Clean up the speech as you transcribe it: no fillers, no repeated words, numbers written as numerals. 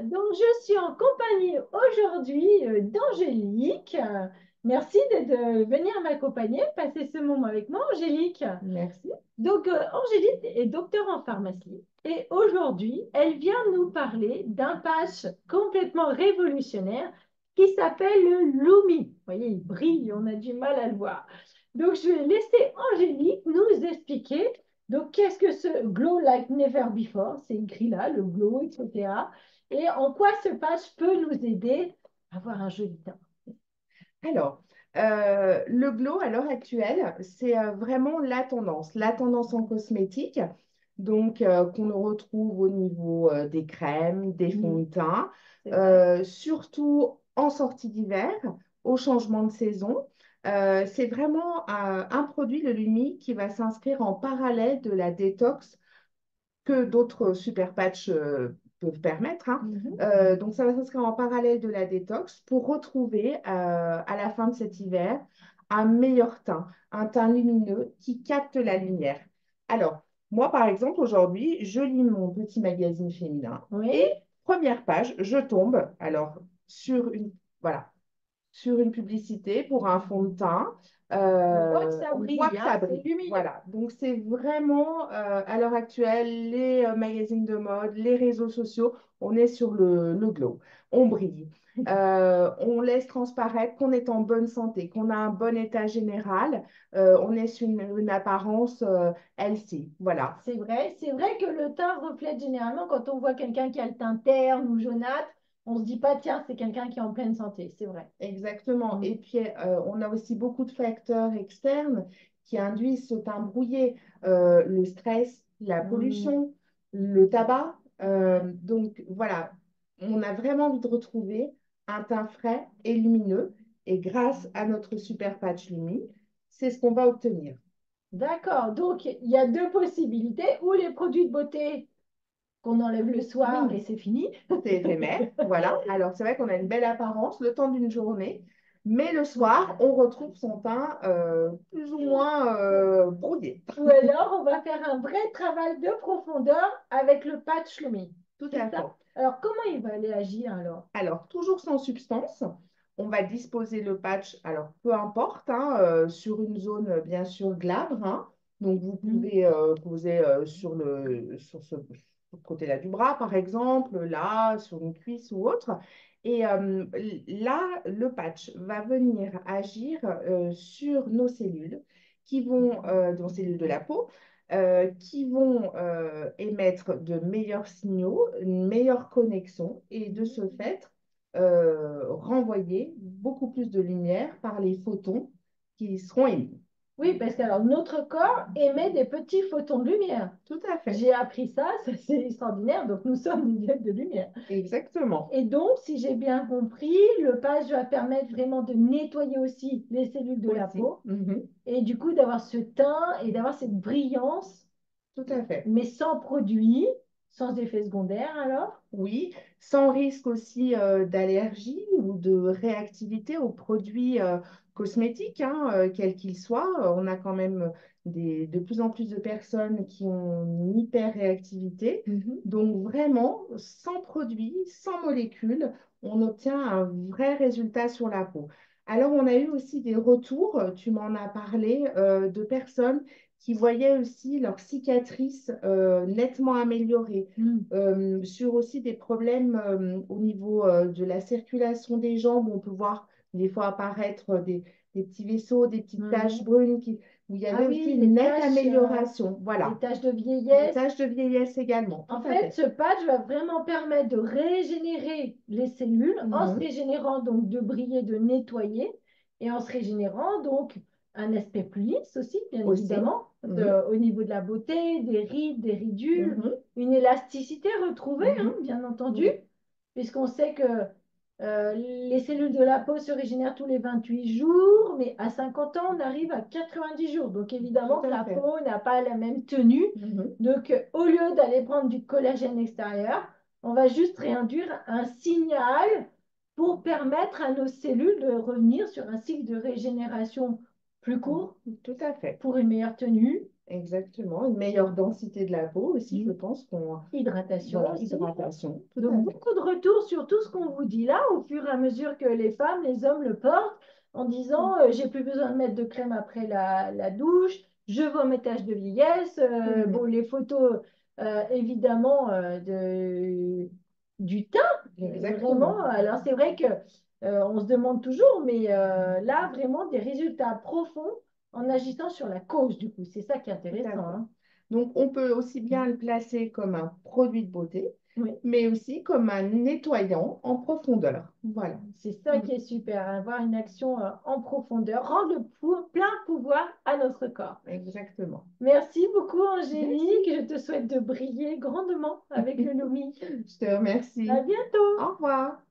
Donc, je suis en compagnie aujourd'hui d'Angélique. Merci de venir m'accompagner, passer ce moment avec moi, Angélique. Merci. Donc, Angélique est docteur en pharmacie et aujourd'hui, elle vient nous parler d'un patch complètement révolutionnaire qui s'appelle le Lumi. Vous voyez, il brille, on a du mal à le voir. Donc, je vais laisser Angélique nous expliquer. Donc, qu'est-ce que ce Glow Like Never Before? C'est écrit là, le glow, etc. Et en quoi ce patch peut nous aider à avoir un joli teint? Alors, le glow à l'heure actuelle, c'est vraiment la tendance en cosmétique, donc qu'on le retrouve au niveau des crèmes, des fonds Mm, de teint, c'est vrai. surtout en sortie d'hiver, au changement de saison. C'est vraiment un produit, le Lumi, qui va s'inscrire en parallèle de la détox que d'autres super patchs peuvent permettre, hein. Mhm. Donc, ça va s'inscrire en parallèle de la détox pour retrouver à la fin de cet hiver un meilleur teint, un teint lumineux qui capte la lumière. Alors, moi, par exemple, aujourd'hui, je lis mon petit magazine féminin Oui, et première page, je tombe sur voilà, sur une publicité pour un fond de teint. on voit que ça On voit brille, que hein, ça c'est brille. lumineux. Voilà. Donc, c'est vraiment, à l'heure actuelle, les magazines de mode, les réseaux sociaux, on est sur le glow. On brille. On laisse transparaître qu'on est en bonne santé, qu'on a un bon état général. On est sur une apparence healthy. Voilà. C'est vrai que le teint reflète généralement quand on voit quelqu'un qui a le teint terne ou jaunâtre, on se dit pas, tiens, c'est quelqu'un qui est en pleine santé, c'est vrai. Exactement. Mm. Et puis, on a aussi beaucoup de facteurs externes qui induisent ce teint brouillé. Le stress, la Mm. pollution, le tabac. Ouais. Donc, voilà, on a vraiment envie de retrouver un teint frais et lumineux. Et grâce à notre super patch Lumi, c'est ce qu'on va obtenir. D'accord, donc il y a deux possibilités, ou les produits de beauté qu'on enlève le soir et Oui, c'est fini. c'est éphémère. Voilà. Alors, c'est vrai qu'on a une belle apparence le temps d'une journée, mais le soir, on retrouve son teint plus ou moins brouillé. Ou alors on va faire un vrai travail de profondeur avec le patch Lumi. Tout C'est à ça? fait. Alors comment il va aller agir alors? Alors, toujours sans substance, on va disposer le patch, alors peu importe, hein, sur une zone bien sûr glabre, hein. Donc, vous Mm. pouvez poser sur ce côté-là du bras, par exemple, là, sur une cuisse ou autre. Et là, le patch va venir agir sur nos cellules de la peau, qui vont émettre de meilleurs signaux, une meilleure connexion et de ce fait renvoyer beaucoup plus de lumière par les photons qui seront émis. Oui, parce que alors notre corps émet des petits photons de lumière. Tout à fait, J'ai appris ça c'est extraordinaire. Donc nous sommes une diète de lumière. exactement. Et donc, si j'ai bien compris, le patch va permettre vraiment de nettoyer aussi les cellules de la Aussi, peau mhm, et du coup d'avoir ce teint et d'avoir cette brillance, tout à fait. mais sans produit, sans effet secondaire alors. Oui, sans risque aussi d'allergie ou de réactivité aux produits cosmétiques, hein, quels qu'ils soient. On a quand même de plus en plus de personnes qui ont une hyper-réactivité. Mhm. Donc vraiment, sans produit, sans molécules, on obtient un vrai résultat sur la peau. Alors, on a eu aussi des retours, tu m'en as parlé, de personnes qui voyaient aussi leurs cicatrices nettement améliorées Mm. sur aussi des problèmes au niveau de la circulation des jambes. On peut voir des fois apparaître des petits vaisseaux, des petites taches Mhm. brunes où il y Ah avait aussi oui, une nette amélioration. les Voilà. taches de Les vieillesse. taches de vieillesse également, tout En à fait, fait. ce patch va vraiment permettre de régénérer les cellules en se Mhm. régénérant, donc de briller, de nettoyer, et en se régénérant, donc un aspect plus lisse aussi, bien Aussi. évidemment, Mhm. au niveau de la beauté, des rides, des ridules, Mhm. une élasticité retrouvée, hein, Mhm. bien entendu, Oui, puisqu'on sait que les cellules de la peau se régénèrent tous les 28 jours, mais à 50 ans, on arrive à 90 jours. Donc tout évidemment que à la fait. peau n'a pas la même tenue. Mhm. Donc au lieu d'aller prendre du collagène extérieur, on va juste réinduire un signal pour permettre à nos cellules de revenir sur un cycle de régénération plus court Tout à fait. pour une meilleure tenue. Exactement. Une meilleure densité de la peau aussi, je Mm. pense qu'on... Hydratation Voilà, aussi. hydratation. Tout Donc, à fait. beaucoup de retours sur tout ce qu'on vous dit là, au fur et à mesure que les femmes, les hommes le portent, en disant j'ai plus besoin de mettre de crème après la douche, je vois mes taches de vieillesse. Bon, Mhm. les photos, évidemment, du teint, vraiment. Exactement. Alors, c'est vrai que on se demande toujours, mais là, vraiment, des résultats profonds en agissant sur la cause, du coup. C'est ça qui est Tout à intéressant, fait. hein. Donc, on peut aussi bien le placer comme un produit de beauté, Oui. mais aussi comme un nettoyant en profondeur. Voilà. C'est ça Mm. qui est super, avoir une action en profondeur, rendre plein pouvoir à notre corps. Exactement. Merci beaucoup, Angélique. Merci. Je te souhaite de briller grandement avec le Lumi. Je te remercie. À bientôt. Au revoir.